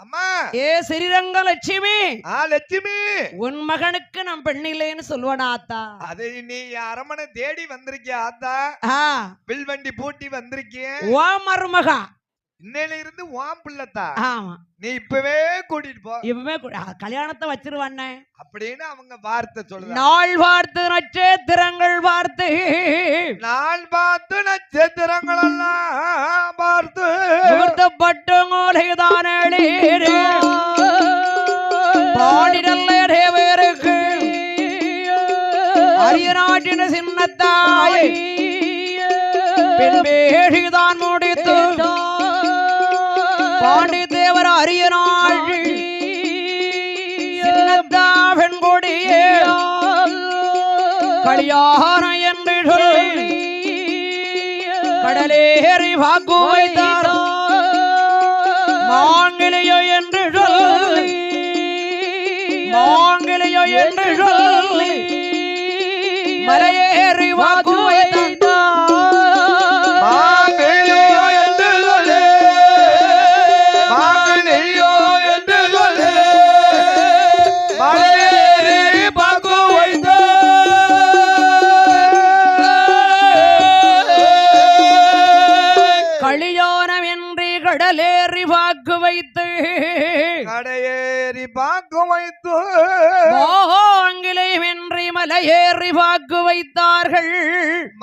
அம்மா ஏ ஸ்ரீரங்க லட்சுமி லட்சுமி உன் மகனுக்கு நான் பெண்ணில்லைன்னு சொல்லுவானா ஆத்தா? அதை நீ அரமனை தேடி வந்திருக்கிய ஆத்தா, வில்வண்டி பூட்டி வந்திருக்கிய ஓ மருமகா, இன்னையில இருந்து வாம் பிள்ளத்தா. ஆமா நீ இப்பவே கூட்டிட்டு போ. இப்பவே கல்யாணத்தை வச்சிருவானே அப்படின்னு அவங்க வார்த்தை சொல்லுவாங்க. நாள் பார்த்து நட்சத்திரங்கள் பார்த்து, நாள் பார்த்து நட்சத்திரங்கள் எல்லாம் பார்த்து முகூர்த்தப்பட்டு மூலைதானே பாடிடல்ல தேவருக்கு அரிய நாட்டின சின்னத்தாய் பெண்பேடிதான் முடித்து பாண்டி தேவர் அரிய நாள் சின்னத்தா பெண்கொடியே கல்யாண என்று சொல்லி கடலேறி வாக்கு வைத்தார். மாங்கிலியோ என்று சொல்லி மாங்கிலியோ என்று சொல்லி மலையேறி வாக்கு வைத்தார். மாங்கிலியோ என்று சொல்லி மாங்கிலியோ என்று சொல்லி மலையேறி வாக்கு வைத்தார். கல்யாணம் என்று கடலேறி வாக்கு வைத்து கடையேறி வாக்கு வைத்து ஆங்கிலேயம் என்று மலையேறி வாக்கு வைத்தார்கள்.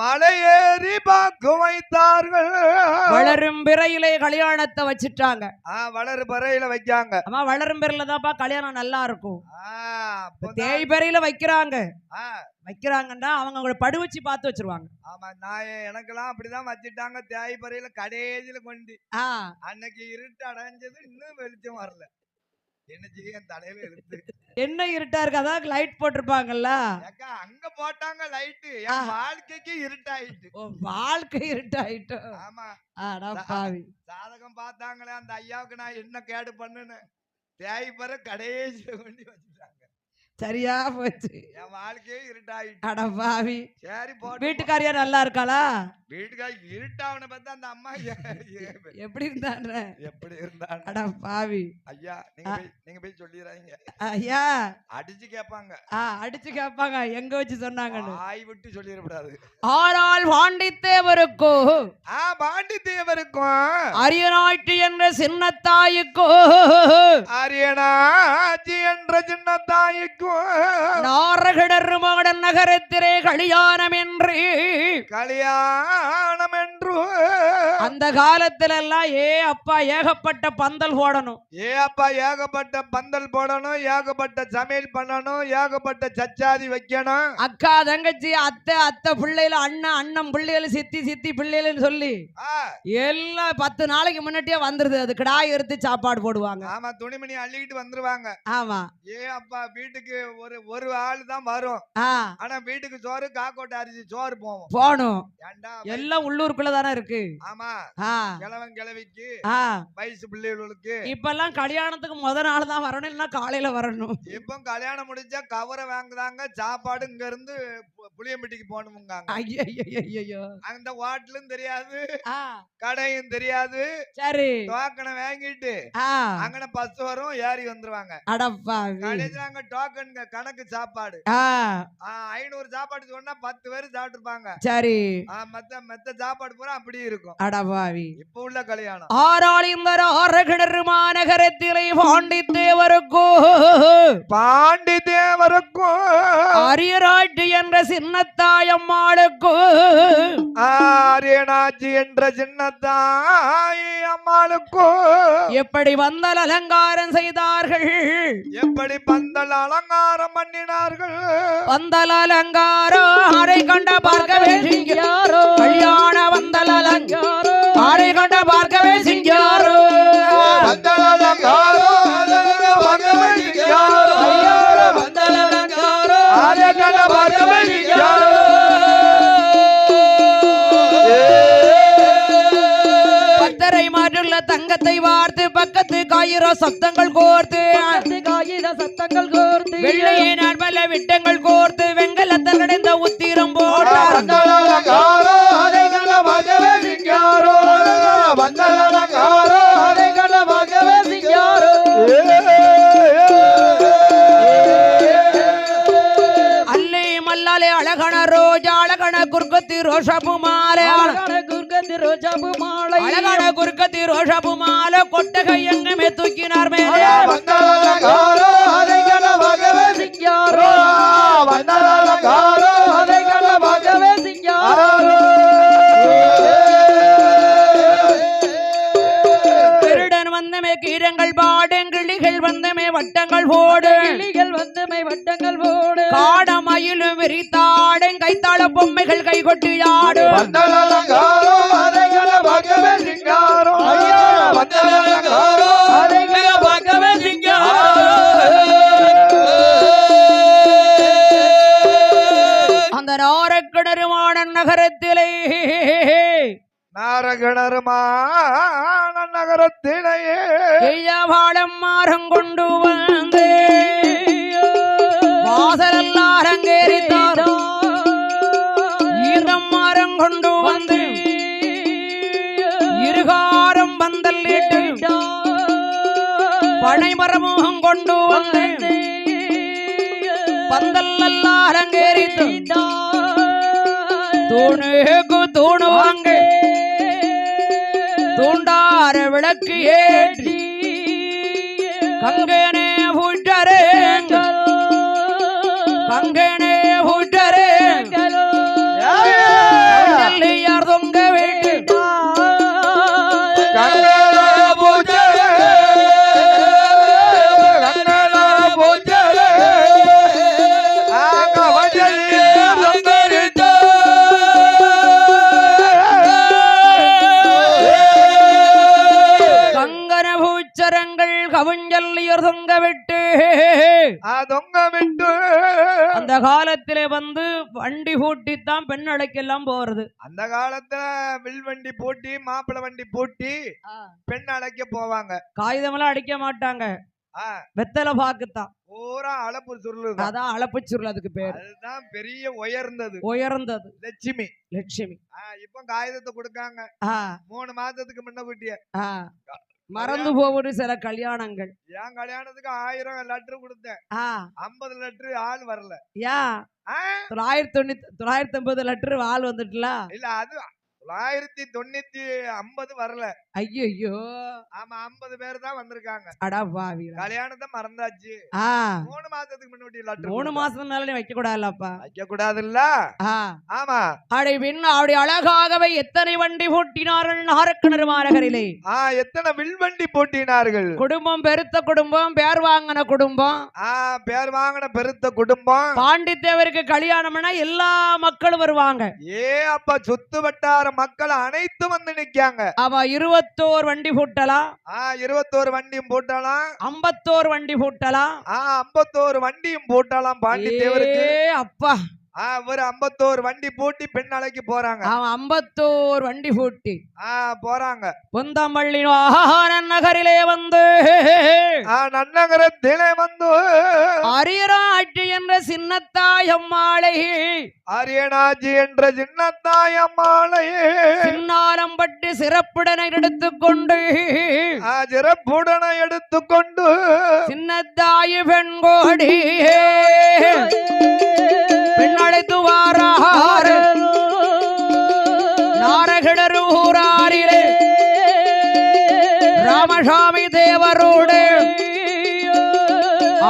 மலையேறி வாக்கு வைத்தார்கள். வளரும் பிறையிலே கல்யாணத்தை வச்சுட்டாங்க. வளரு பறையில வைக்காங்க. ஆமா, வளரும் பிறையில தான்ப்பா கல்யாணம் நல்லா இருக்கும். தேய் பிறையில வைக்கிறாங்க. வைக்கிறாங்கன்னா அவங்க படு வச்சு பார்த்து வச்சிருவாங்க. ஆமா, நான் எனக்கெல்லாம் அப்படிதான் வச்சுட்டாங்க. தேய் பறையில கடைசியில கொண்டு அன்னைக்கு இருட்டு அடைஞ்சது, இன்னும் வெளிச்சம் வரல. என்ன செய்ய, என் தலையில இருக்கு. என்ன இருட்டா இருக்கு, அதான் லைட் போட்டிருப்பாங்கல்ல. அங்க போட்டாங்க லைட்டு, என் வாழ்க்கைக்கு இருட்டாயிட்டு. வாழ்க்கை இருட்டாயிட்டு. ஆமா, சாதகம் பார்த்தாங்களே அந்த ஐயாவுக்கு நான் என்ன கேடு பண்ணுன்னு தேய் பறை கடைசியில கொண்டு வச்சுட்டாங்க. சரியா போச்சு, என் வாழ்க்கையே இருட்டாயிட்டு. அட பாவி. சரி, வீட்டுக்காரியா நல்லா இருக்காளா? வீட்டுக்காரி இருட்டாவன பார்த்தா அந்த அம்மா எப்படி இருந்தாங்க? எப்படி இருந்தாங்க? அட பாவி. ஐயா, நீங்க போய் சொல்லிடுறாங்க. ஐயா அடிச்சு கேட்பாங்க. அடிச்சு கேட்பாங்க, எங்க வச்சு சொன்னாங்கன்னு. ஆய் விட்டு சொல்லிடக்கூடாது. ஆனால் பாண்டித்தேவருக்கும் அரிய நாட்டு என்ற சின்னத்தாய்க்கும் அரியனாட்சி என்ற சின்னத்தாய்க்கும் நாரகடர் மாடன் நகரத்திலே கல்யாணம் என்று அந்த காலத்துல எல்லாம் ஏகப்பட்ட பந்தல் போடணும். ஏகப்பட்ட பந்தல் போடணும், ஏகப்பட்ட சமையல் பண்ணணும், ஏகப்பட்ட சச்சாதி வைக்கணும். அக்கா தங்கச்சி அத்தை பிள்ளைல அண்ணன் பிள்ளைகள் சித்தி பிள்ளைகள் சொல்லி எல்லாம் 10 நாளைக்கு முன்னாடியே வந்துருது. அது கிடாய் எடுத்து சாப்பாடு போடுவாங்க. ஆமா, துணிமணி அள்ளிக்கிட்டு வந்துருவாங்க. ஆமா, அப்பா வீட்டுக்கு ஒரு ஆளு தான் வரும். ஆனா வீட்டுக்கு சோறு, காக்கோட்டை அரிசி சோறு போகணும். எல்லாம் உள்ளூருக்குள்ள தானே இருக்கு. ஆமா, கிழவன் கிழவிக்கு வயசு பிள்ளைகளுக்கு. இப்ப எல்லாம் கல்யாணத்துக்கு முதல் நாள் தான் வரணும், இல்லைன்னா காலையில வரணும். இப்ப கல்யாணம் முடிஞ்சா கவரை வாங்குறாங்க, சாப்பாடு இங்க இருந்து புளியம்பட்டிக்கு போகணுமுங்க. அந்த ஹோட்டலும் தெரியாது, கடையும் தெரியாது. சரி, டோக்கனை வாங்கிட்டு அங்கன பஸ் வரும், ஏறி வந்துருவாங்க. அங்க டோக்கன் கணக்கு சாப்பாடு 500 சாப்பாடு சொன்னா 10 பேர் சாப்பிட்டு இருப்பாங்க. சரி, மத்த சாப்பாடு பூரா அப்படி இருக்கும். அடபாவி. இப்ப உள்ள கல்யாணம் ஆராளிந்தர ஆரகிணறு மாநகரத்திலே பாண்டித்தேவருக்கும் அரியராட்சி என்ற சின்னத்தாயம்மாளுக்கும் ஆரியனாட்சி என்ற சின்னத்தாய் அம்மாளுக்கும் எப்படி பந்தல் அலங்காரம் செய்தார்கள், எப்படி பந்தல் அலங்காரம் பண்ணினார்கள். பந்தல் அலங்காரம் ஆரை கண்ட பார்க்கவே சிங்காரோ, கல்யாண பந்தல் அலங்காரம் ஆரை கண்ட பார்க்கவே சிங்காரோ, பந்தல் அலங்காரம் பார்க்கவே சிங்காரோ, பந்தல் அலங்காரம் ஆரை கண்ட பார்க்கவே சிங்காரோ. பத்தரை மாற்றுள்ள தங்கத்தை வார்த்து பக்கத்து காயிரோ சப்தங்கள் கோர்த்து வெள்ளையே நாட்மல்ல விட்டங்கள் கோர்த்து வெங்கலத்தல் கடைந்த உத்திரம் போட்டார். அழகன குர்கத்தி ரோஷபு மாலை அழகன குர்கத்தி ரோஷபு மாலை கொட்டகை எங்குமே தூக்கினார் மேலே திருடன் வந்தமே கீரங்கள் பாடும் கிளிகள் வந்தமே வட்டங்கள் போடு காடமயிலும் விரித்தாடும் கைத்தாள பொம்மைகள் கை கொட்டி ஆடும் அந்த நாரக்கிணறுமான நகரத்திலே வாழம் மாறம் கொண்டு வந்து வாசலெல்லாம் அரங்கேறித்தார் ஈரம் மாறம் கொண்டு வந்து இருகாரம் பந்தல்லிட்டு பனைமரமுகம் கொண்டு வந்து பந்தல்லாம் அரங்கேறித்து தூணுக்கு தூணு வாங்க தூண்டார விளக்கு ஏற்றி கங்கனே பூட்டரே கங்கனே பூட்டரே யார் தொங்க வேண்டு தொங்க விட்டு அந்த காலத்திலே வந்து வண்டி பூட்டித்தான் பெண் அழைக்கெல்லாம் போறது. அந்த காலத்துல வில் வண்டி பூட்டி மாப்பிள வண்டி பூட்டி பெண் அழைக்க போவாங்க. காகிதமெல்லாம் அடிக்க மாட்டாங்க, வெத்தலை பாக்குத்தான் பூரா அளப்பு சுருள். அதான் அளப்பு சுருள், அதுக்கு பேர். அதுதான் பெரிய உயர்ந்தது உயர்ந்தது லட்சுமி. லட்சுமி இப்ப காகிதத்தை கொடுக்காங்க 3 மாதத்துக்கு முன்ன கூட்டிய மறந்து போவது சில கல்யாணங்கள். என் கல்யாணத்துக்கு 1000 லெட்டர் கொடுத்தேன், 50 லெட்டர் ஆள் வரல. ஏன் 950 லெட்டர் ஆள் வந்துட்டுல? இல்ல, அது 950 வரல. ஐயோ, ஆமா 50 பேர் தான் வந்திருக்காங்க. அடா பாவி, கல்யாணத்தை மறந்தாச்சு. 3 மாசத்துக்கு முன்னாடி லெட்டர். 3 மாசம் மேல வைக்க கூடாதுல்லப்பா? வைக்க கூடாதுல்ல. ஆமா. அடை பின் அப்படி அழகாகவே எத்தனை வண்டி பூட்டினார்கள் நாரக்கிணறு மாநகரிலே. எத்தனை வில் வண்டி பூட்டினார்கள். குடும்பம் பெருத்த குடும்பம், பேர் வாங்கின குடும்பம். பேர் வாங்கின பெருத்த குடும்பம். பாண்டித்தேவருக்கு கல்யாணம்னா எல்லா மக்களும் வருவாங்க. அப்ப சுத்து வட்டார மக்கள் அனைத்தும் வந்து நிக்காங்க. அவ 21 வண்டி பூட்டலாம். 21 வண்டியும் பூட்டலாம். 51 வண்டி பூட்டலாம். 51 வண்டியும் பூட்டலாம். பாண்டித்தேவருக்கு அப்பா ஒரு 51 வண்டி பூட்டி பெண் அழைக்கு போறாங்க. 51 வண்டி பூட்டி போறாங்க. பொந்தமல்லி நகரிலே வந்து நன்னகரத்திலே வந்து அரியராட்சி என்ற சின்னத்தாயம்மாளை, அரியனாட்சி என்ற சின்னத்தாயம்மாளை சின்னாலம்பட்டி சிறப்புடனை எடுத்துக்கொண்டு சின்னத்தாயி பெண்கோடி பெண் அழைத்து வாரார் நாரகிணறு ஊராரிலே ராமசாமி தேவரோடு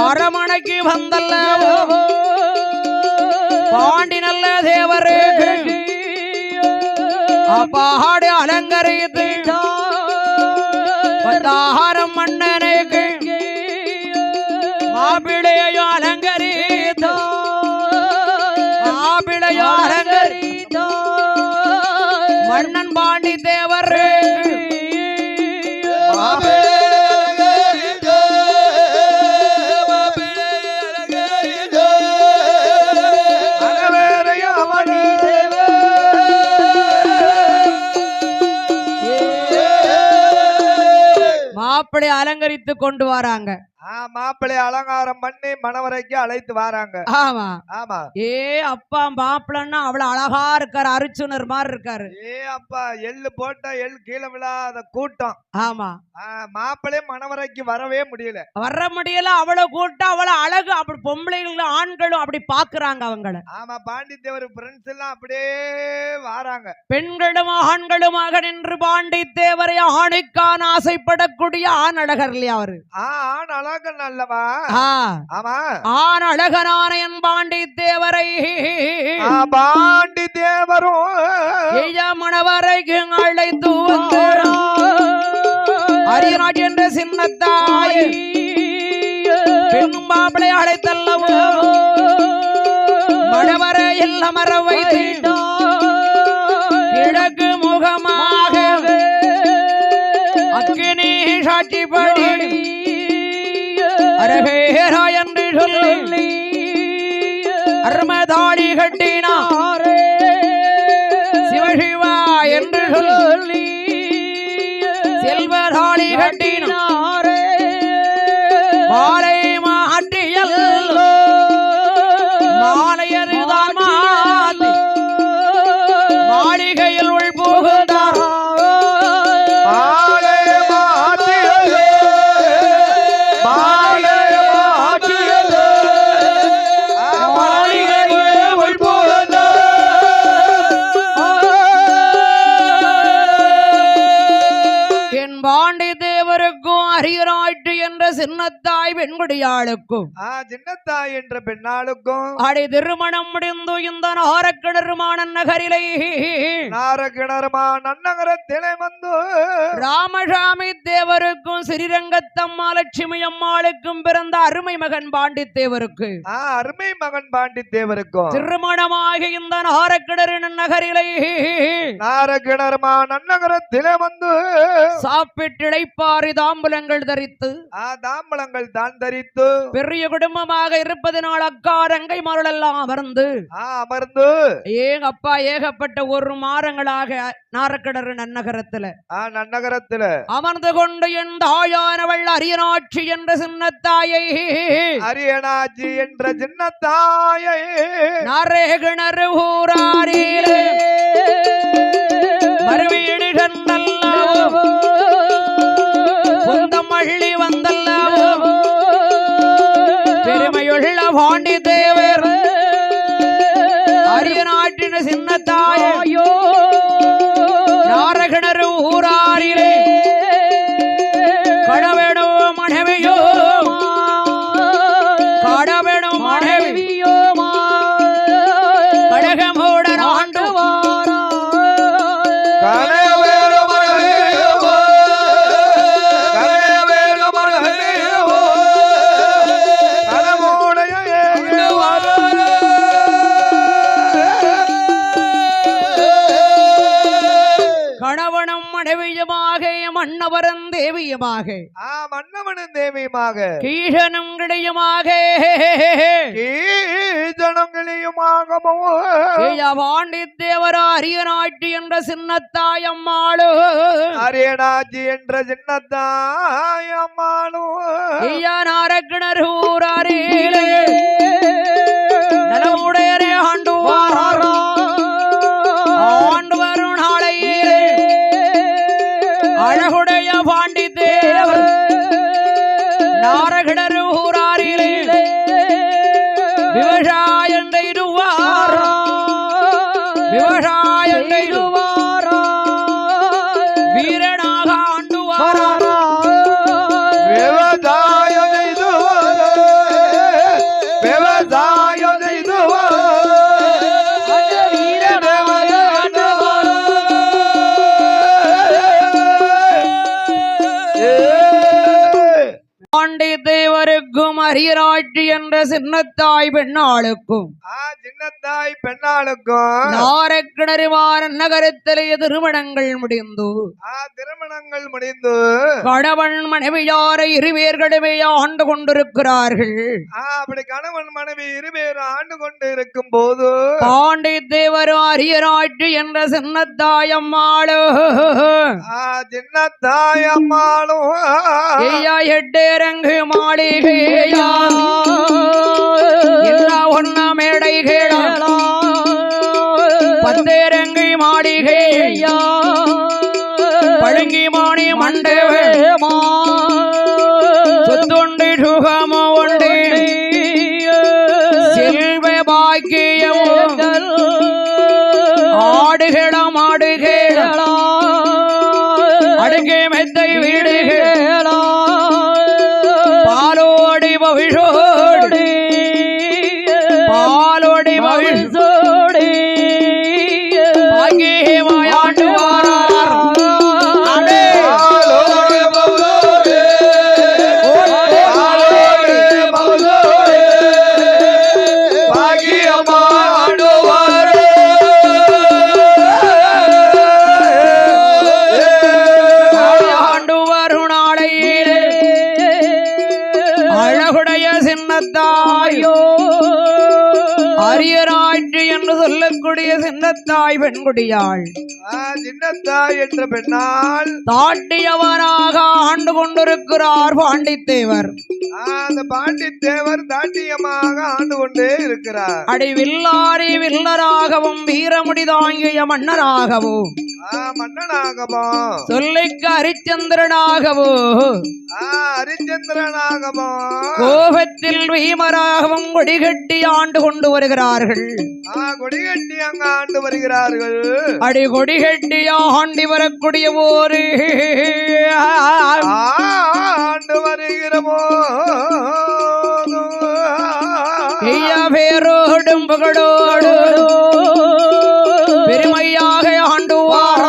அரமணைக்கு வந்தல்ல பாண்டி நல்ல தேவரே அப்பாடு அலங்கரித்து ஆகாரம் மன்னனுக்கு மாப்பிளையும் அலங்கரித்தோ மன்னன் பாண்டி தேவர் மாப்பிளை அலங்கரித்து கொண்டு வராங்க. மாப்பிள்ளை அலங்காரம் பண்ணி மணவரைக்கு அழைத்து வராங்க. ஆமா ஆமா. அப்பா மாப்பிள்ளன்னா அவ்வளவு அழகா இருக்காரு, அரிச்சுனர் மாதிரி இருக்காரு. அப்பா எள்ளு போட்டா எள்ளு கீழே விழாத கூட்டம். ஆமா. மாப்பிள்ளை மணவரைக்கு வரவே முடியல. அவ்வளவு கூட்டம், அவ்வளவு அழகு. அப்படி பொம்பளைகளும் ஆண்களும் அப்படி பாக்குறாங்க அவங்கள. ஆமா. பாண்டித்தேவர் ஃப்ரெண்ட்ஸ் எல்லாம் அப்படியே வராங்க. பெண்களும் ஆண்களுமாக நின்று பாண்டித்தேவரை ஆணைக்கான ஆசைப்படக்கூடிய ஆண் அழகர் இல்லையா அவரு? ஆண் அழகன் அல்லவா? ஆமா. ஆண் அழகனான என் பாண்டித்தேவரை பாண்டித்தேவரும் மணவரைக்கு அழைத்து அரியநாட்டு என்ற சின்னத்தாய் பெண்ணும் மாப்பிளை அழைத்தல்லவோ மணவர எல்லாம் மர வைத்து கிழக்கு முகமாக அக்கினி சாட்சிப்படி அரகேரா என்று சொல்லி அருமதாடி கட்டினாரே சிவசிவா என்று சொல்லி செல்வதாடி கட்டினாரே மாலை மாற்றியல் மாலையதுதான் மாற்றி மாளிகையில் உள் புகுந்தார். அரியராட்டு என்ற சின்னத்தாய் பெண்குடியாளுக்கும் சின்னத்தாய் என்ற பெண்ணாளுக்கும் அடி திருமணம் முடிந்து இந்த நாரக்கிணறுமான நகரிலே நன்னகரத்திலே வந்து ராமசாமி தேவருக்கும் ஸ்ரீரங்கத்தம்மா லட்சுமி அம்மாளுக்கும் பிறந்த அருமை மகன் பாண்டித்தேவருக்கு அருமை மகன் பாண்டித்தேவருக்கும் திருமணமாக இந்த நாரக்கிணறு நகரிலே நன்னகரத்திலே வந்து சாப்பிட்டிழைப்பாரி தாம்பூலங்கள் தரித்து தாம்பூலங்கள் தான் தரித்து பெரிய குடும்பமாக இருப்பதனால் அக்கா ரங்கை மாரெல்லாம் அமர்ந்து அப்பா ஏகப்பட்ட ஒரு மாதங்களாக நாரக்கிணறு நன்னகரத்துல அமர்ந்து கொண்டு என் தாயானவள் அரியநாட்சி என்ற சின்னத்தாயை நாரேகிணறு ஊராரிலே மறுவீடு கண்டல்லவோ மள்ளி வந்தல்லவோ பெருமையுள்ள பாண்டித்தேவர் அரியநாட்டின் சின்னத்தாயோ நாரகிணறு ஊராரிலே கடவேடோ மனைவியோ கடவேடோ மனைவியோ கடகமோடன் ஆண்டு மன்னவரன் தேவியமாக மன்னவனும் தேவியமாக கீழனும் கிடையுமாக பாண்டித்தேவர அரியநாட்டி என்ற சின்னத்தாய் அம்மாளு அரியநாச்சி என்ற சின்னத்தாய் அம்மாளு நாரக்கிணறு ஊராரிலே நலமுடையரே ஆண்டு வரும் நாளையிலே அழகுடைய பாண்டித்தேவர் நாரகிணறு ஊராரிலே விவசாயம் செய்துவாரா வீரனாக ஆண்டுவாரா பாண்டித்தேவருக்கும் அரியராட்சி என்ற சின்னத்தாய் பெண்ணாளுக்கும் நாரக்கிணறுவார நகரத்திலே திருமணங்கள் முடிந்து கணவன் மனைவியாரை இருவேர்களுமே ஆண்டு கொண்டிருக்கிறார்கள். அப்படி கணவன் மனைவி இருவேறு ஆண்டு கொண்டு இருக்கும் போது பாண்டித்தேவரும் அரியராட்சி என்ற சின்னத்தாயம்மாளோ சின்னத்தாயம்மாளோ எட்டேர பந்தேரங்கு மாளிகையா ஒன்ன மேடை கேளா பந்தேரங்கு மாளிகையா பழங்கி மாணி மண்டபமா சொத்துண்டு சுகமோ உண்டு செல்வ பாக்கியங்கள் ஆடுகளம் ஆடுகளா அடுக்கே மெத்தை வீடுகளா பாலோடி பவிஷோடி பாலோடி பவிஷோடி பாக்கியமாயாண்டு வாரார் அரியராட்சி என்று சொல்லக்கூடிய சின்னத்தாய் பெண்குடியாள் சின்னத்தாய் என்ற பெண்ணால் தாட்டியவராக ஆண்டு கொண்டிருக்கிறார் பாண்டித்தேவர். அந்த பாண்டித்தேவர் தாட்டியமாக ஆண்டு கொண்டே இருக்கிறார். அடி வில்லாரி வில்லராகவும் வீரமுடி தாங்கிய மன்னராகவும் மன்னனாகவும் சொல்லிக்கு ஹரிச்சந்திரனாகவோ ஹரிச்சந்திரனாகவும் கோபத்தில் வீமராகவும் கொடிகட்டி ஆண்டு கொண்டு வருகிறார்கள். கொடிகட்டி அங்க ஆண்டு வருகிறார்கள். அடி கொடிகட்டி ஆண்டி வரக்கூடிய ஒரு ஆண்டு வருகிறமோ பேரோடும் புகழோடு பெருமையாக ஆண்டுவார்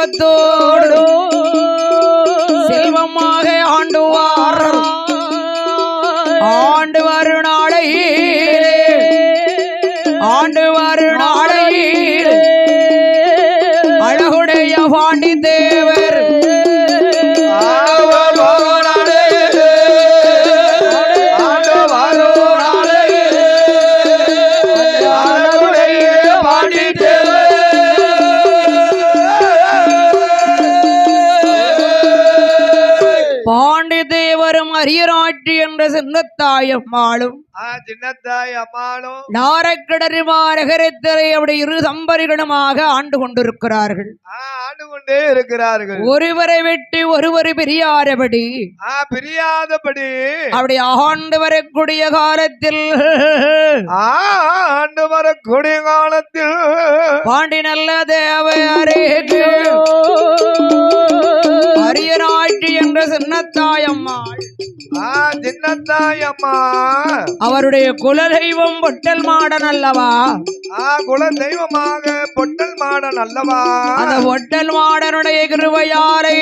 சுத்தோடு செல்வமாக ஆண்டுவார். ஆண்டு வருநாளை ஆண்டு வருநாளை அழகுடைய பாண்டித்தேவர் பாண்டித்தேவரும் அரியராட்சி என்ற சின்னத்தாயம்மாளும் சின்னத்தாய் அம்மாளும் நாரக்கிடருமாரகரத்தரை அப்படி இரு தம்பரிகளுமாக ஆண்டு கொண்டிருக்கிறார்கள். ஆண்டு கொண்டே இருக்கிறார்கள். ஒருவரை விட்டு ஒருவர் பிரியாதபடி பிரியாதபடி அப்படி ஆண்டு வரக்கூடிய காலத்தில் ஆண்டு வரக்கூடிய காலத்தில் பாண்டி நல்ல தேவரே அரியராட்சி என்ற சின்னத்தாயம்மாள் சின்னத்தாயம்மா அவருடைய குலதெய்வம் பொட்டல் மாடன் அல்லவா? குலதெய்வமாக பொட்டல் மாடன் அல்லவா? அந்த பொட்டல் மாடனுடைய கிருபையாரை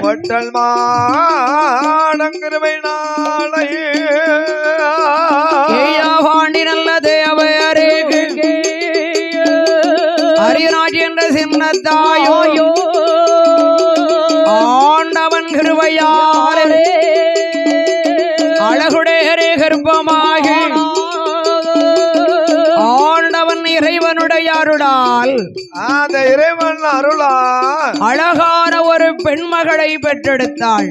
பொட்டல் மாடன் கிருபை நாளை பாண்டி நல்ல தேவரே அரியராட்சி என்ற சின்னத்தாயோ ஆண்டவன் கிருபையாரே அழகுடைய கர்ப்பமாகி ஆண்டவன் இறைவனுடைய அருளால் அந்த இறைவன் அருளால் அழகான ஒரு பெண்மகளை பெற்றெடுத்தாள்.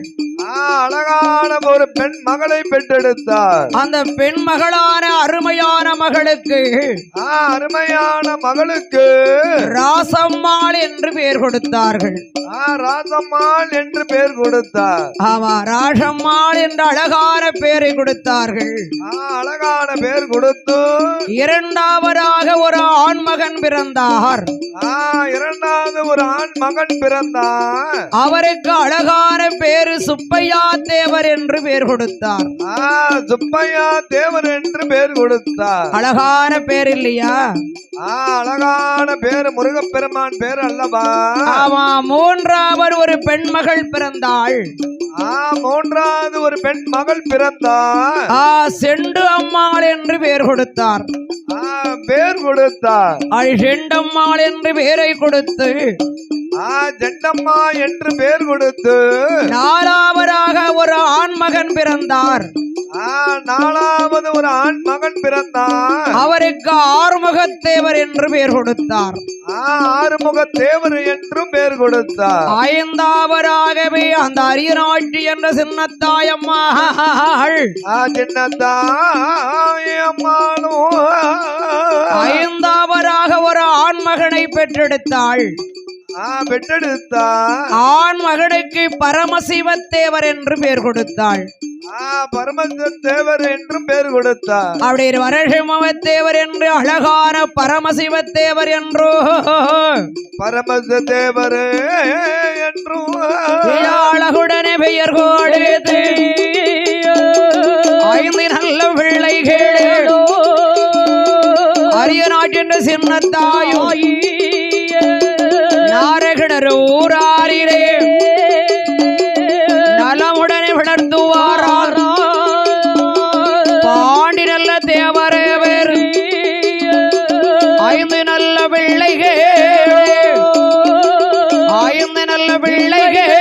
அழகான ஒரு பெண் மகளை பெற்றெடுத்தார். அந்த பெண் மகளான அருமையான மகளுக்கு அருமையான மகளுக்கு ராசம்மாள் என்று பெயர் கொடுத்தார்கள். ராசம்மாள் என்று பெயர் கொடுத்தார். ஆமா, ராசம்மாள் என்ற அழகான பெயரை கொடுத்தார்கள். அழகான பெயர் கொடுத்து இரண்டாவதாக ஒரு ஆண் மகன் பிறந்தார். இரண்டாவது ஒரு ஆண் மகன் பிறந்தார். அவருக்கு அழகான பேரு சுப்பையா தேவர் என்று பெயர் கொடுத்தார். சுப்பையா தேவர் என்று பெயர் கொடுத்தார். அழகான பேர் இல்லையா? அழகான பேர் முருகப்பெருமான் பேர் அல்லவா? ஆமா. மூன்றாவது ஒரு பெண் மகள் பிறந்தாள். மூன்றாவது ஒரு பெண் மகள் பிறந்தார். செண்டு அம்மாள் என்று பெயர் கொடுத்தார். பேர் கொடுத்தார். செண்டம்மாள் என்று பெயரை கொடுத்து ஜெண்டம்மா என்று பெயர் கொடுத்து 4ஆவதாக ஒரு ஆண் மகன் பிறந்தார். 4வது ஒரு ஆண் மகன் பிறந்தார். அவருக்கு ஆறுமுகத்தேவர் என்று பெயர் கொடுத்தார். ஆறுமுகத்தேவர் என்று பெயர் கொடுத்தார். 5ஆவதாகவே அந்த அரியநாட்டி என்ற சின்னத்தாயம்மாள் சின்னத்தாயம்மாளும் 5ஆவதாக ஒரு ஆண் மகனை பெற்றெடுத்தாள். ஆண் மகனுக்கு பரமசிவத்தேவர் என்று பெயர் கொடுத்தாள். பரமசிவத்தேவர் என்று பெயர் கொடுத்தார். அப்படி வரசிமவத்தேவர் என்று அழகான பரமசிவத்தேவர் என்றோ பரமசிவத்தேவர் என்று அழகுடனே பெயர் கொடுத்து 5 நல்ல பிள்ளைகள் அரிய நாட்டின் சின்னத்தாயி நாரகிணர் ஊராரிலே நலமுடனே வளர்த்துவாரார். பாண்டி நல்ல தேவரேவர் 5 நல்ல பிள்ளைகள் 5 நல்ல பிள்ளைகள்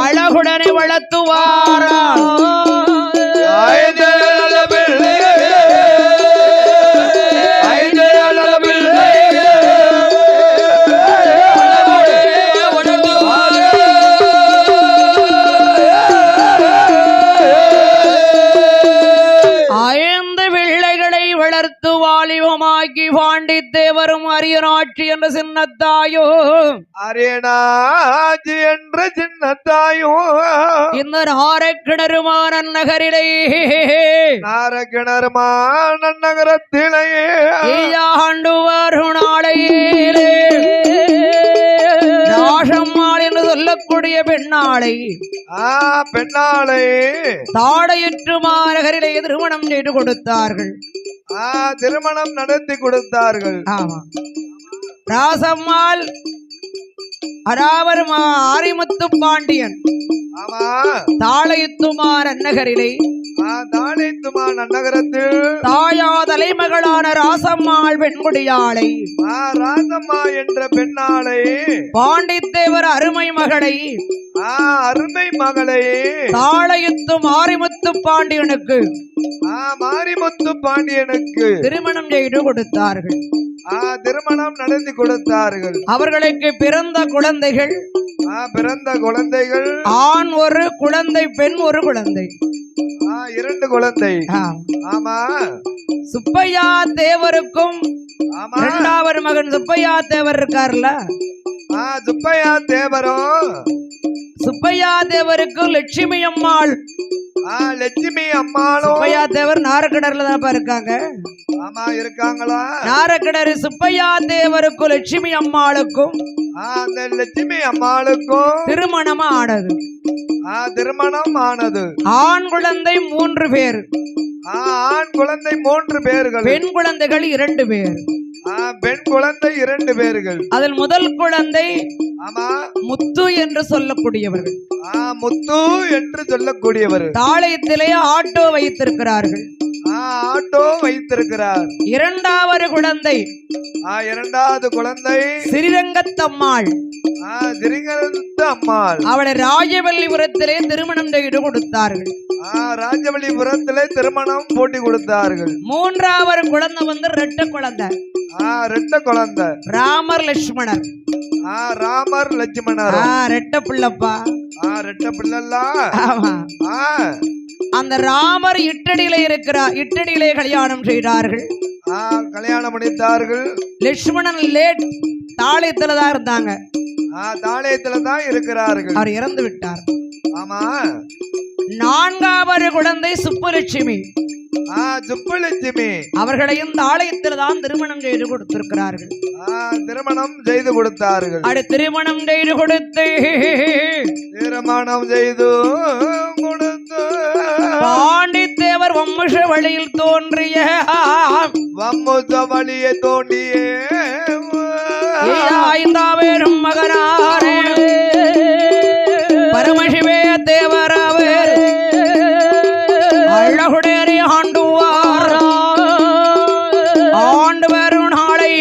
அழகுடனே வளர்த்துவாரார். பாண்டித்தேவரும் அரியநாட்சி என்ற சின்னத்தாயோ அரியநாட்சி என்ற சின்னத்தாயோ இந்த நாரக்கிணறுமான நகரிலே நாரக்கிணறுமான நகரத்திலேயே ஆண்டு வரும் நாளையிலே ராசம்மாள் என்று சொல்லக்கூடிய பெண்ணாளை பெண்ணாளை தாடையுற்று மாநகரிலே திருமணம் செய்து கொடுத்தார்கள். திருமணம் நடத்தி கொடுத்தார்கள். ஆமா, ராசம்மாள் அராவர் ஆரிமுத்து பாண்டியன் தாளையுத்துமார் அந்நகரிலே தாளைத்துமார் அந்நகரத்தில் தாயா தலைமகளான ராசம்மாள் பெண்குடியாளை ராசம்மா என்ற பெண்ணாளை பாண்டித்தேவர் அருமை மகளை அருமை மகளை தாளையுத்து மாரிமுத்து பாண்டியனுக்கு மாரிமுத்து பாண்டியனுக்கு திருமணம் செய்து கொடுத்தார்கள். திருமணம் நடத்தி கொடுத்தார்கள். அவர்களுக்கு பிறந்த குழந்தைகள் ஆண் ஒரு குழந்தை, பெண் ஒரு குழந்தை, 2 குழந்தை. ஆமா, சுப்பையா தேவருக்கும் 2வது மகன் சுப்பையா தேவர் இருக்கார்ல, சுப்பையா தேவரும் சுப்பையா தேவருக்கு லட்சுமி அம்மாள் லட்சுமி அம்மாளும் சுப்பையா தேவர் நாரக்கிணறுல தான் இருக்காங்க. ஆமா, இருக்காங்களா? நாரக்கிணறு சுப்பையா தேவருக்கு லட்சுமி அம்மாளுக்கும் அந்த லட்சுமி அம்மாளுக்கும் திருமணம் ஆனது. திருமணம் ஆனது. ஆண் குழந்தை 3 பேர். ஆண் குழந்தை 3 பேர்கள். பெண் குழந்தைகள் 2 பேர். பெண் குழந்தை 2 பேர்கள். அதில் முதல் குழந்தை ஆமா முத்து என்று சொல்லக்கூடியவர்கள். முத்து என்று சொல்லக்கூடியவர். தாளையத்திலே ஆட்டோ வைத்திருக்கிறார்கள். ஆட்டோ வைத்திருக்கிறார். 2வது குழந்தை 2வது குழந்தை ஸ்ரீரங்கத்தம்மாள். ஸ்ரீரங்கத்தம்மாள் அவளை ராஜவல்லிபுரத்திலே திருமணம் செய்து கொடுத்தார்கள். ராஜவல்லிபுரத்திலே திருமணம் போட்டி கொடுத்தார்கள். 3வது குழந்தை வந்து ரெட்ட குழந்தை. ரெட்ட குழந்தை ராமர் லட்சுமணர். ராமர் லட்சுமணர் ரெட்ட பிள்ளப்பா. ரெட்ட பிள்ளல்லா. ஆமா, அந்த ராமர் இட்டடியிலே இருக்கிறார். இட்டடியிலே கல்யாணம் செய்தார்கள். கல்யாணம் முடித்தார்கள். லட்சுமணன் லேட் தாளையத்துல தான் இருந்தாங்க. தாளையத்துல தான் இருக்கிறார்கள். அவர் இறந்து விட்டார். ஆமா, 4வது குழந்தை சுப்புலட்சுமி. சுப்புலட்சுமி அவர்களையும் தாளையத்தில் தான் திருமணம் செய்து கொடுத்திருக்கிறார்கள். திருமணம் செய்து கொடுத்தார்கள். திருமணம் செய்து கொடுத்து பாண்டித்தேவர் வம்ச வழியில் தோன்றிய வம்ச வழியை தோண்டிய 5வது மகனாரே பரமசிவே தேவரவர் அழகுடேறி ஆண்டுவார். ஆண்டு வரும் நாளை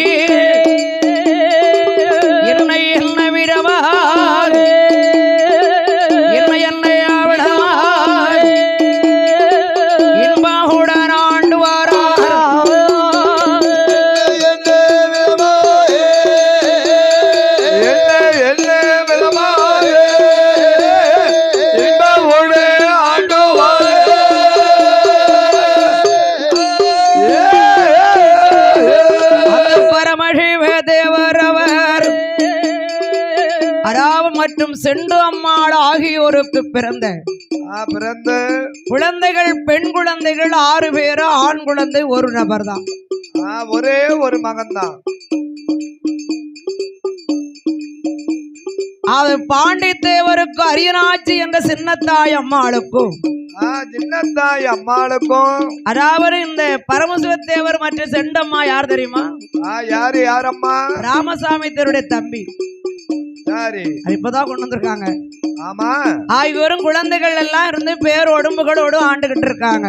அராவு மற்றும் செண்டு அம்மாள் ஆகியோருக்கு பிறந்த குழந்தைகள் பெண் குழந்தைகள் 6 பேரு, ஆண் குழந்தை ஒரு நபர் தான். ஒரே ஒரு மகன் தான். அது பாண்டித்தேவருக்கு அரியநாச்சி என்ற சின்னத்தாய் அம்மாளுக்கும் அதாவது இந்த பரமசிவத்தேவர் மற்றும் செண்டம்மா யார் தெரியுமா? யாரம்மா? ராமசாமி தேவருடைய தம்பி. இப்பதான் கொண்டு வந்திருக்காங்க. ஆமா, இவரும் குழந்தைகள் எல்லாம் இருந்து பேரோடும் புகழோடும் ஆண்டுகிட்டு இருக்காங்க.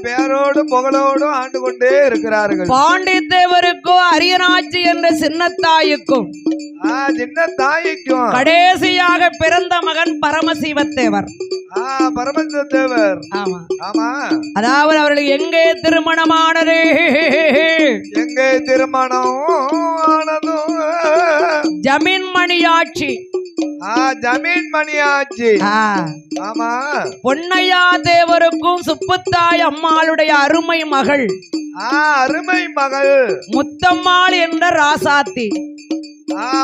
பேரோடும் புகழோடும் ஆண்டு கொண்டே இருக்கிறார்கள். பாண்டித்தேவருக்கும் அரியநாச்சி என்ற சின்னத்தாய்க்கும் கடைசியாக பிறந்த மகன் பரமசிவத்தேவர். பரமசிவத்தேவர். ஆமா ஆமா. அதாவது அவர்களுக்கு எங்கே திருமணமானது? எங்கே திருமணம் ஆனது? ஜமீன் மணியாட்சி. ஜமீன் மணியாட்சி. ஆமா. பொன்னையா தேவருக்கும் சுப்புத்தாய் அம்மாளுடைய அருமை மகள். அருமை மகள் முத்தம்மாள் என்ற ராசாத்தி.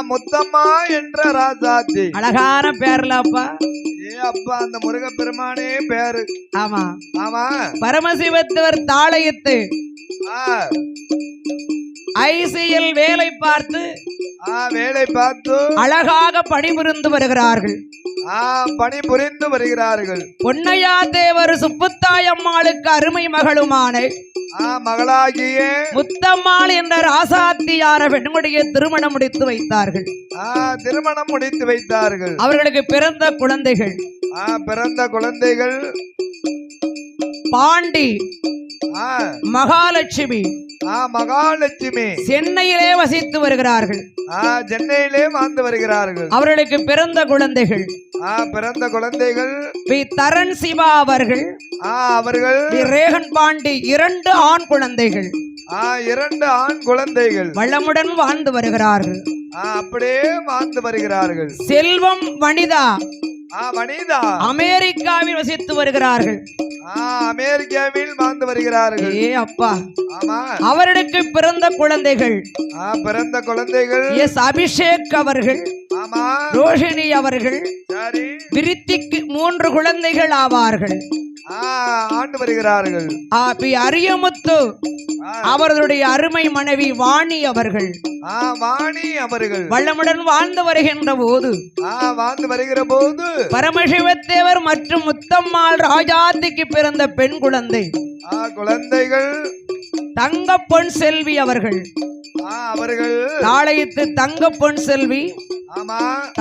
முத்தம்மா என்ற ராசாத்தி. அழகான பேர்ல அப்பா. அப்பா, அந்த முருகப்பெருமானே பேரு. ஆமா ஆமா. பரமசிவத்தவர் தாளையத்து ஐசியில் வேலை பார்த்து அழகாக பணிபுரிந்து வருகிறார்கள். பணிபுரிந்து வருகிறார்கள். பொன்னையா தேவர் சுப்புத்தாய் அம்மாளுக்கு அருமை மகளுமான மகளாகிய முத்தம்மாள் என்ற ராசாத்தியார பெண்முடியை திருமணம் முடித்து வைத்தார்கள். திருமணம் முடித்து வைத்தார்கள். அவர்களுக்கு பிறந்த குழந்தைகள் பாண்டி, மகாலட்சுமி. சென்னையிலே வசித்து வருகிறார்கள். சென்னையிலே வாழ்ந்து வருகிறார்கள். அவர்களுக்கு பிறந்த குழந்தைகள் தரன் சிவா அவர்கள், ரேகன் பாண்டி 2 ஆண் குழந்தைகள். 2 ஆண் குழந்தைகள் வளமுடன் வாழ்ந்து வருகிறார்கள். அப்படியே வாழ்ந்து வருகிறார்கள். செல்வம் வனிதா அமெரிக்காவில் வசித்து வருகிறார்கள். அமெரிக்காவில் வாழ்ந்து வருகிறார்கள். அப்பா, அவர்களுக்கு பிறந்த குழந்தைகள் எஸ் அபிஷேக் அவர்கள், ரோஷினி அவர்கள், விருத்திக்கு 3 குழந்தைகள் ஆவார்கள். ஆண்டு வருகிறார்கள். அரியமுத்து அவர்களுடைய அருமை மனைவி வாணி அவர்கள் வளமுடன் வாழ்ந்து வருகின்ற போது பரமசிவத்தேவர் மற்றும் முத்தம்மாள் ராஜாத்திக்கு பிறந்த பெண் குழந்தைகள் தங்கப்பொன் செல்வி அவர்கள். தாளையத்து தங்கப்பொன் செல்வி.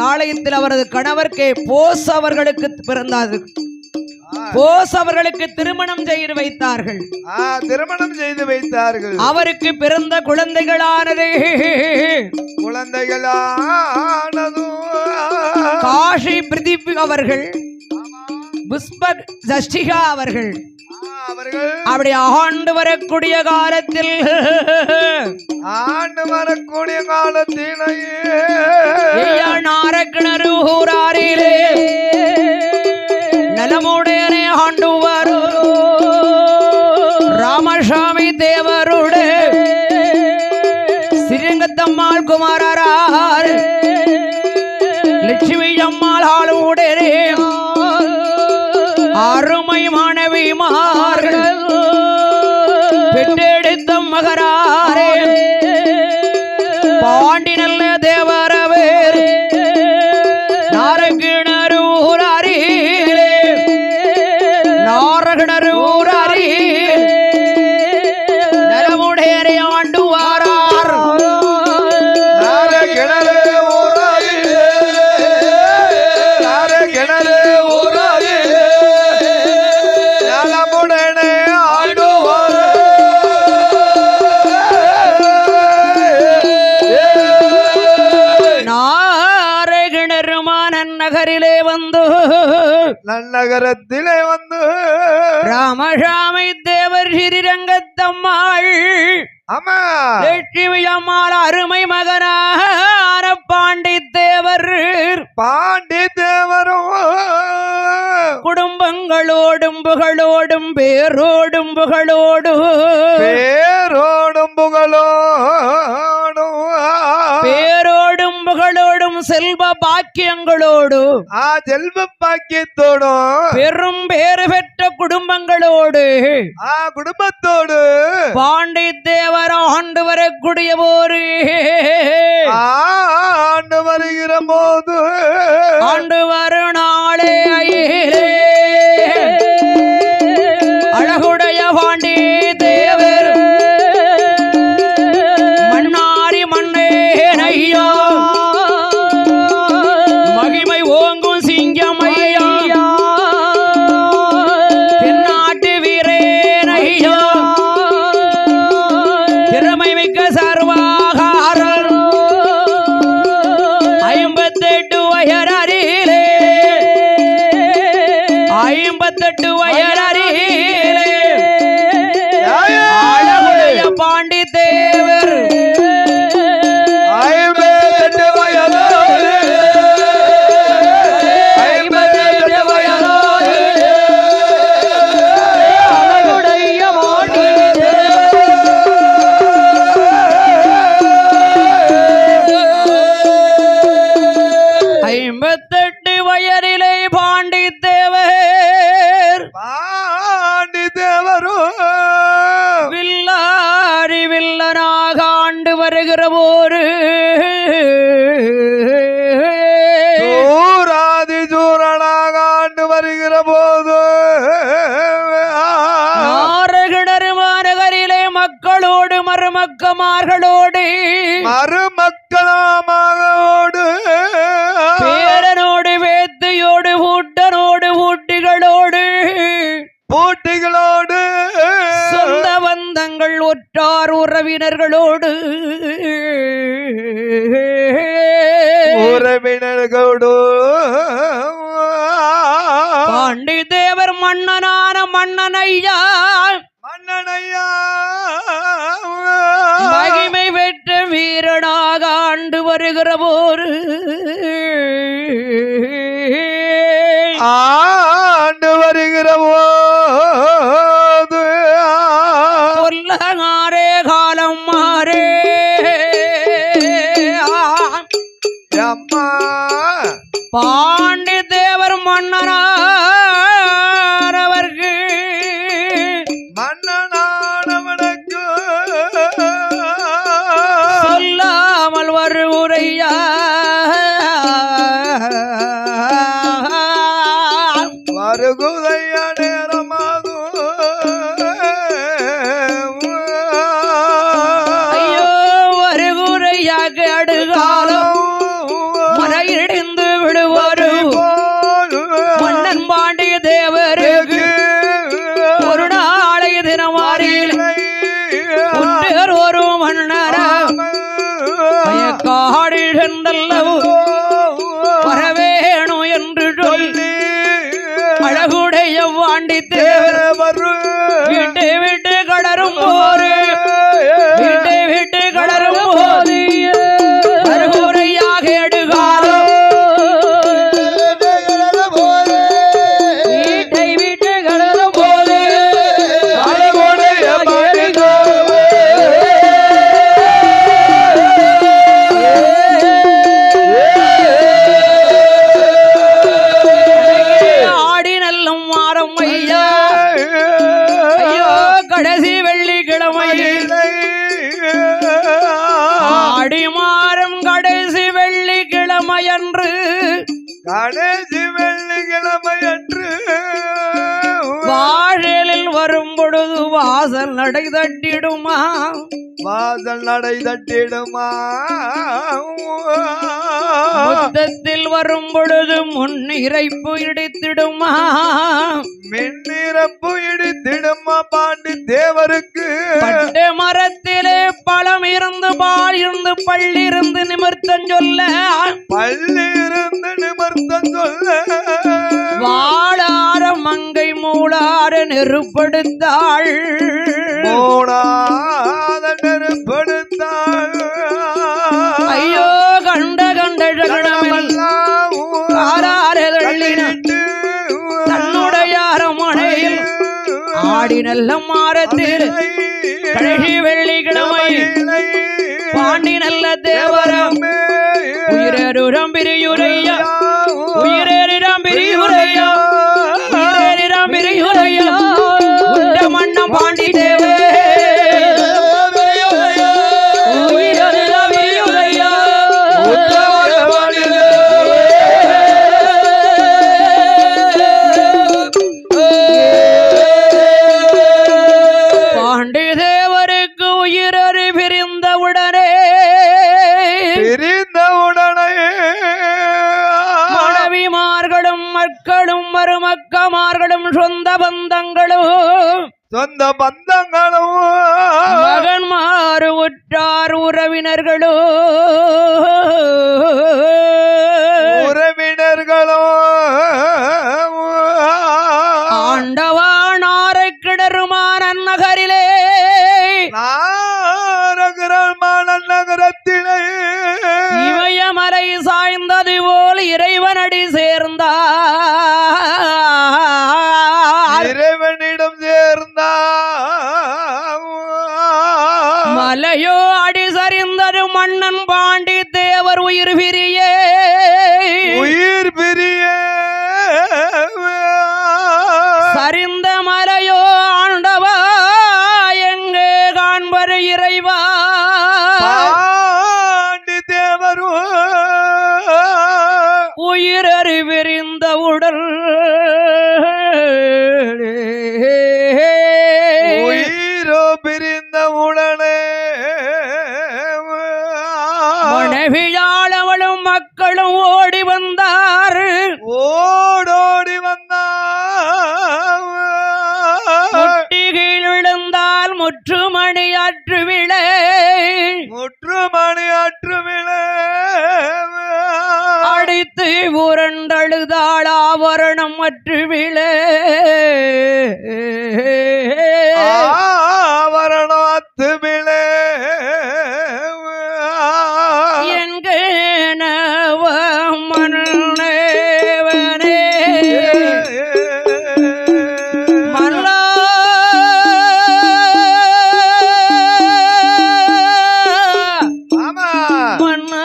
தாளையத்தில் அவரது கணவர் கே போஸ் அவர்களுக்கு பிறந்தார். போஸ் அவர்களுக்கு திருமணம் செய்து வைத்தார்கள். அவருக்கு பிறந்த குழந்தைகளானது காஷி பிரதீப் அவர்கள், புஷ்பக் ஜஷ்டிகா அவர்கள். அப்படி ஆண்டு வரக்கூடிய காலத்தில் நாரக்கிணறு ஊராரிலே நலமுடையனே ஆண்டு வரும் ராமசாமி தேவருடைய ஸ்ரீரங்கத்தம்மாள் குமாரரார் லட்சுமி அம்மாள் ஆளுடையரே அருமை மாணவிமார்கள் பெற்றெடுத்த மகராரே பாண்டி நல்ல தேவரவேர் நாரகிணறு ஊராரிலே நாரகிணறு ஊராரில் நலமுடையரை ஆண்டு வாரார். நாரகிணறு ஊராரில் நலமுடனே ஆண்டு நன்னகரத்திலே வந்து ராமசாமி தேவர் ஸ்ரீரங்கத்தம்மாள் லட்சுமி அம்மாள் அருமை மகனான பாண்டித்தேவரும் குடும்பங்களோடும் புகழோடும் பேரோடும் புகழோடும் செல்வ பாக்கியங்களோடு செல்வ பாக்கியத்தோடும் பெரும் பேறு பெற்ற குடும்பங்களோடு குடும்பத்தோடு பாண்டி தேவர் ஆண்டு வரக்கூடிய போரு ஆண்டு வருகிற போது ஆண்டு வரும் நாளே அழகுடைய பாண்டி தேவர் மன்னாரி மண்ணே ஐயா மகிமை ஓங்கும் சிங்கம் ஐயா தென்னாட்டு வீரேன் ஐயா திறமை மிக்க சர்வாகாரர் 58 வயரறிலே 58 வயரறிலே அழகுடைய பாண்டி தேவர் 58 வயதோடு 58 வயதோடு அழகுடைய பாண்டி 58 வயதிலே பாண்டி தேவர் வில்லாரி வில்லனாக ஆண்டு வருகிற போரு சூராதி சூரனாக ஆண்டு வருகிற போது நாரகிணறு மாநகரிலே மக்களோடு மருமக்கமார்களோடு மருமக்களாமோடு பேரனோடு வேத்தையோடு பூட்டனோடு பூட்டிகளோடு போட்டிகளோடு சொந்த பந்தங்கள் ஒற்றார் உறவினர்களோடு உறவினர்களோடு பாண்டி தேவர் மன்னனான மன்னனையா மகிமை பெற்ற வீரனாக ஆண்டு வருகிற போரு ஆண்டு வருகிற போது சொல்லகாரே காலம் மாறே அம்மா பாண்டி தேவர் மன்னனானவர்க்கு மன்னனானவனுக்கு சொல்லாமல் வருவுரையா வருகுதைய நேரமாகும் ஐயோ வருகுரையாக அடுகாலம் மறையிடிந்து விடுவாரு மன்னன் பாண்டிய தேவருக்கு ஒரு நாளை தினமாறியில் ஒன்றர் ஒரு மன்னரா காடில் சென்றல்லவோ வரவேணும் என்று சொல்லி அழகுடைய பாண்டி தேவர் விட்டு விட்டு கடரும் போது விட்டு விட்டு கடரும் போது அருகுரையாக எடுகாலம் வீட்டை விட்டு கடரும் போது ஆடி நல்லம் மாறம் ஐயா ஐயோ கடைசி வெள்ளிக்கிழமை ஆடி மாறம் கடைசி வெள்ளிக்கிழமை அன்று கடைசி வெள்ளிக்கிழமை அன்று வாழலில் வரும் பொழுது வாசல் நடை தட்டிடுமா வாசல் நடை தட்டிடுமா முத்தத்தில் வரும் பொழுது முன்னிறைப்பு இடித்திடுமா மின்னிறப்பு இடித்திடுமா பாண்டி தேவருக்கு பட்டு மரத்திலே பழம் இருந்து பால் இருந்து பள்ளிருந்து நிமிர்த்தம் சொல்ல பள்ளியிருந்து நிமிர்த்தம் சொல்ல வாழார மங்கை மூளார நெருப்படுத்தாள் மூடாத நெருப்படுத்தாள் ஐயோ கண்ட கண்ட தன்னுடைய அரமனையில் ஆடி நல்ல மாறத்தில் கழகி வெள்ளிக்கிழமை பாண்டி நல்ல தேவரம் உயிரருர உயிரேறிடம் பிரியுரையா உயிரேறிடம் பிரியுரையா உயிரேறிடம் பிரியுரையா உண்ட மன்னம் பாண்டி தேவே மருமக்கமார்களும் சொந்த பந்தங்களும் மகன்மாறு உற்றார் உறவினர்களும் ஆண்டவானாரை கிடருமான நகரிலே நகரத்திலே இமயமலை சாய்ந்தது போல் இறைவனடி சேர்ந்தார் இறைவனிடம் சேர்ந்தார் மலையோ அடி சரிந்தது மன்னன் பாண்டி தேவர் உயிர் பிரிய சரிந்த மலையோ ஆண்டவா எங்கே காண்பர் இறைவா தேவரு உயிர் அறிவிரிந்த உடல் உயிரோ பிரிந்த உடனே மனைவியாளவளும் மக்களும் ஓடி வந்தார் ஓடோடி வந்தார் முட்டிகள் விழுந்தால் முற்றுமணி அற்றுவிளை அடித்து உரண்டழுதாள் ஆவரணம் அற்றுவிளை ஆவரணம் அத்துவிளை என்கேனவ மன்னேவனே மல்லா மன்னா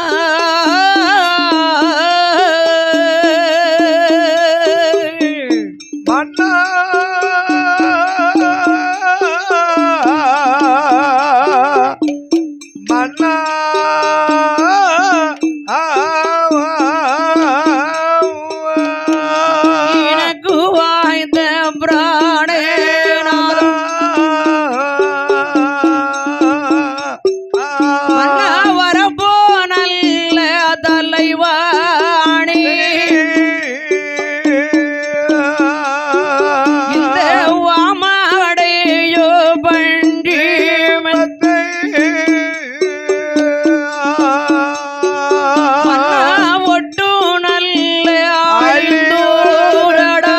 எனக்கு வாய்ந்த பிராணே வரப்போ நல்ல தலைவாணி இந்த வாமடையோ பண்டி ஒட்டு நல்ல ஆயுடா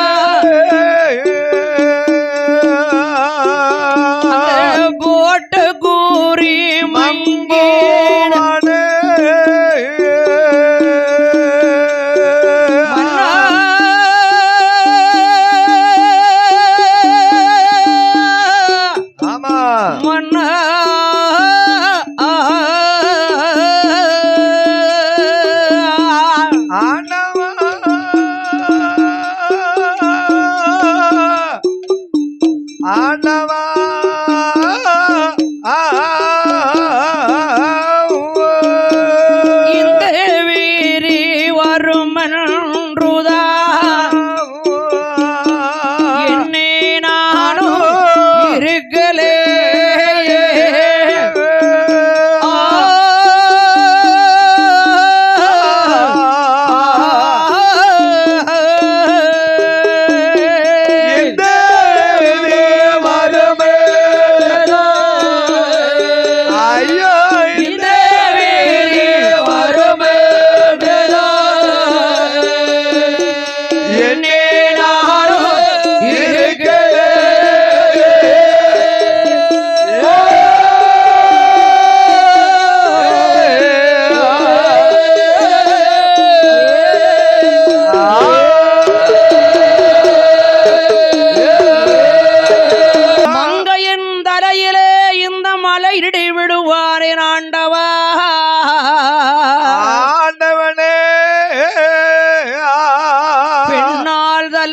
போட்டு கூறி மங்கேட மன்னா ஆண்டவா இந்த வீரி வருமன்றுதா என்னே நானும் இருக்கலே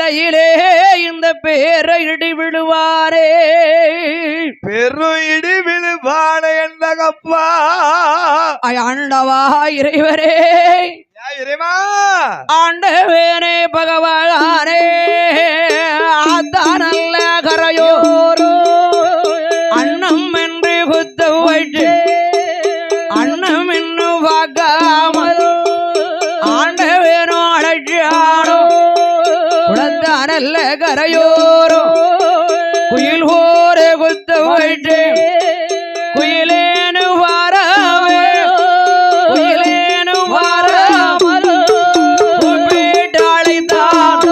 தலையிலே இந்த பேரை இடி விழுவாரே பெரும் இடி விழுவானே என்னகப்பா ஆண்டவா இறைவரே இறைவா ஆண்டவேனே பகவானே நல்ல கரையோரோ அன்னம் என்று குத்து வைத்து அன்னம் இன்னும் பார்க்காமல் ஆண்டவேனோ அழைச்சானோ உடந்த நல்ல கரையோரோ குயில் போரே குத்து வைத்து குயிலேனு வாராவே குயிலேனு வாராமல் வீட்டு அழைத்தான்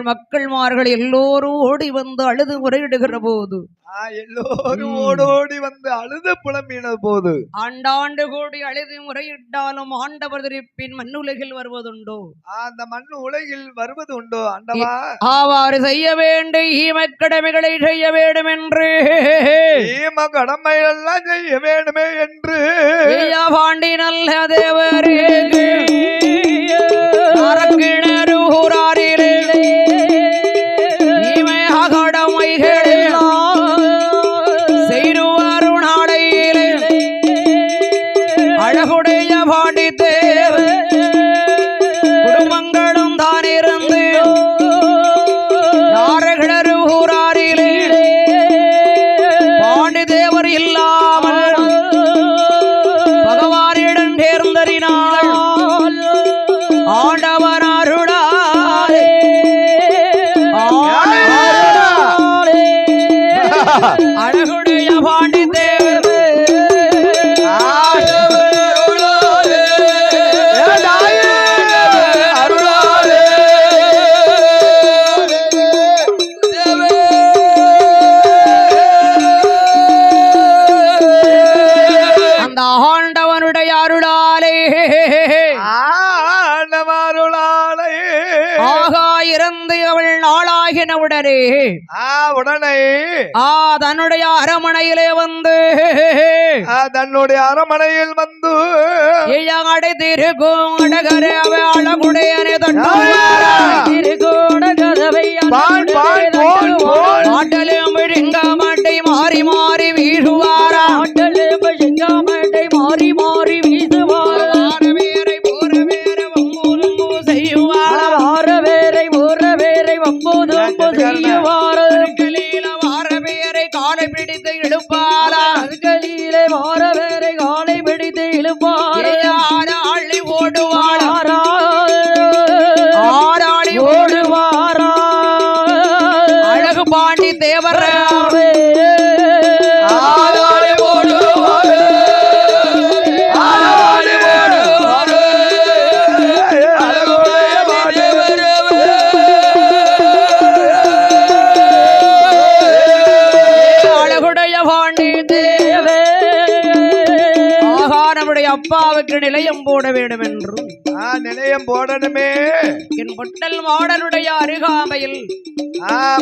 மக்கள்மார்கள் எல்லோரும் ஓடி வந்து அழுது முறையிடுகிற போது எல்லோரும் ஓடோடி வந்து அழுது புலம்பின போது ஆண்டாண்டு கூடி அழுது முறையிட்டாலும் ஆண்டவர் திருப்பின் மண்ணுலகில் வருவதுண்டோ அந்த மண்ணு உலகில் வருவது உண்டோ ஆண்டவா அவ்வாறு செய்ய வேண்டும் ஈம கடமைகளை செய்ய வேண்டும் என்று ஈம கடமை எல்லாம் செய்ய வேண்டுமே என்று பாண்டி நல்ல தேவரே அரங்கிணறு ஊராரிலே அழகுடைய பாண்டி தேவ குடும்பங்களும் தான் இருந்து யாரகிணறு ஊராரிலே பாண்டி தேவர் இல்லாமல் பகவானிடம் தேர்ந்தறினாள் ஆண்டவன் அருளாலே அழகுடைய பாண்டி தேவர் உடனே தன்னுடைய அரமனையிலே வந்து தன்னுடைய அரமனையில் வந்து அடைத்திருக்கும் அழகுடையனே ஆட்டலும் விழுங்காமட்டை மாறி மாறி வீசுவாரா ஆட்டலும் விழுங்காமட்டை மாறி மாறி வீசுவாரா வேரை போற வேற வம்பூதும்பூ செய்வாரா வார வேரை போற வேரை வம்பூதும்பூ செய்வாரா கலியில வார வேரை காலை பிடித்து இழுப்பாரா கலியிலே வார வேரை காலை பிடித்து இழுப்பாரா ஆராளி ஓடுவாரா ஆராளி ஓடுவாரா அழகு பாண்டி தேவராவே ஆராளி ஓடுவாரா ஆராளி ஓடுவாரா அழகுடைய பாண்டி அழகுடைய பாண்டி தேவே நம்முடைய அப்பாவுக்கு நிலையம் போட வேண்டும் என்றும் நிலையம் போடணுமே என் பொட்டல் மாடனுடைய அருகாமையில்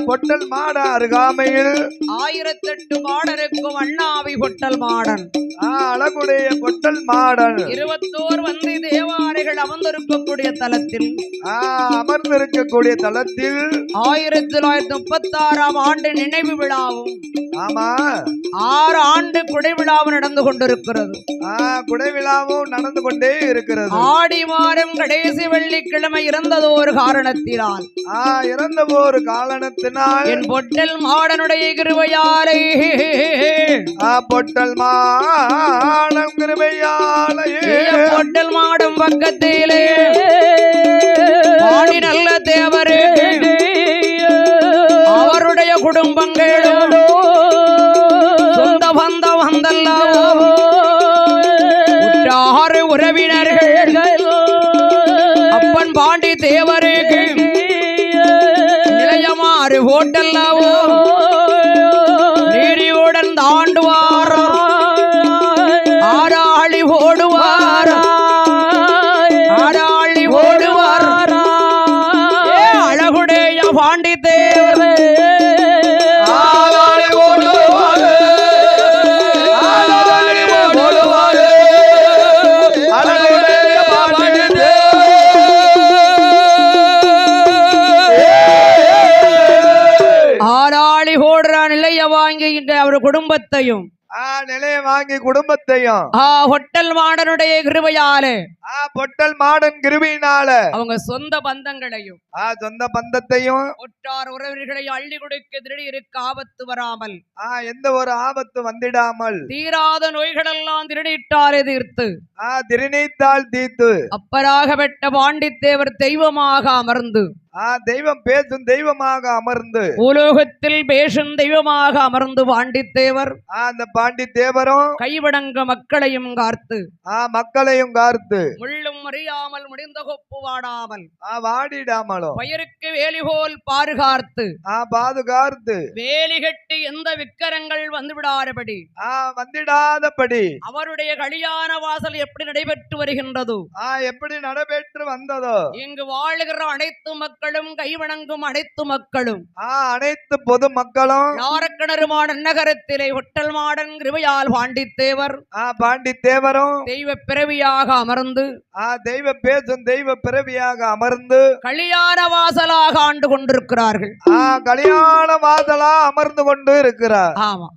பொட்டல் மாட அருகாமையில் 1008 மாடனுக்கும் அண்ணாவி பொட்டல் மாடன் அழகுடைய பொட்டல் மாடன் 21 வந்தி தேவாரைகள் அமர்ந்திருக்கக்கூடிய தலத்தில் அமர்ந்திருக்கக்கூடிய தலத்தில் 1936ஆம் ஆண்டு நினைவு விழாவும் ஆமா 6 ஆண்டு குடை விழாவும் நடந்து கொண்டிருக்கிறது குடை விழாவும் நடந்து கொண்டே இருக்கிறது ஆடி மாதம் கடைசி வெள்ளிக்கிழமை இறந்ததோ ஒரு காரணத்தினால் இறந்த ஒரு காரணத்தினால் என் பொட்டல் மாடனுடைய கிருபையாலே பொட்டல் மாடம் கிருபையாலே பொட்டல் மாடம் பக்கத்திலே பாடி நல்ல தேவரே அவருடைய குடும்பங்களோடு சொந்த பந்த வந்தல்லவோ உற்றாறு உறவினர்கள் அப்பன் பாண்டி தேவருக்கு நிலையமாறு போட்டல்லவோ நீரியுடன் தாண்டுவாரா ஆராளி ஓடுவாரா ஆரா குடும்பத்தையும் நிலைய வாங்கி குடும்பத்தையும் ஹொட்டல் மாடனுடைய கிருபையாலே பொட்டல் மாடன் கிருபையினால அவங்க சொந்த பந்தங்களையும் சொந்த பந்தத்தையும் ஒற்றார் உறவினர்களை அள்ளி கொடுக்க திடீருக்கு ஆபத்து வராமல் எந்த ஒரு ஆபத்து வந்திடாமல் தீராத நோய்களெல்லாம் திருநீட்டாலே தீர்த்து திருநீத்தால் தீர்த்து அப்பராக பெற்ற பாண்டித்தேவர் தெய்வமாக அமர்ந்து தெய்வம் பேசும் தெய்வமாக அமர்ந்து உலோகத்தில் பேசும் தெய்வமாக அமர்ந்து பாண்டித்தேவர் அந்த பாண்டித்தேவரும் கைவிடங்க மக்களையும் காத்து மக்களையும் காத்து முள்ளும் அறியாமல் முடிந்த கொப்பு வாடாமல் வாடிடாமலும் பயிருக்கு வேலிபோல் பாதுகாத்து பாதுகாத்து வேலி கட்டி எந்த விக்கரங்கள் வந்துவிடாதபடி வந்திடாதபடி அவருடைய கல்யாண வாசல் எப்படி நடைபெற்று வருகின்றதோ எப்படி நடைபெற்று வந்ததோ இங்கு வாழுகிற அனைத்து மக்களும் கைவணங்கும் அனைத்து மக்களும் அனைத்து பொது மக்களும் நாரக்கிணறுமான நகரத்திலே ஒட்டல் மாடன் கிருபையால் பாண்டித்தேவர் பாண்டித்தேவரும் தெய்வ பிறவியாக அமர்ந்து தெய்வ பேசும் தெய்வ பிறவியாக அமர்ந்து கல்யாண வாசலாக ஆண்டு கொண்டிருக்கிறார்கள் கல்யாண வாசலா அமர்ந்து கொண்டு இருக்கிறார். ஆமா.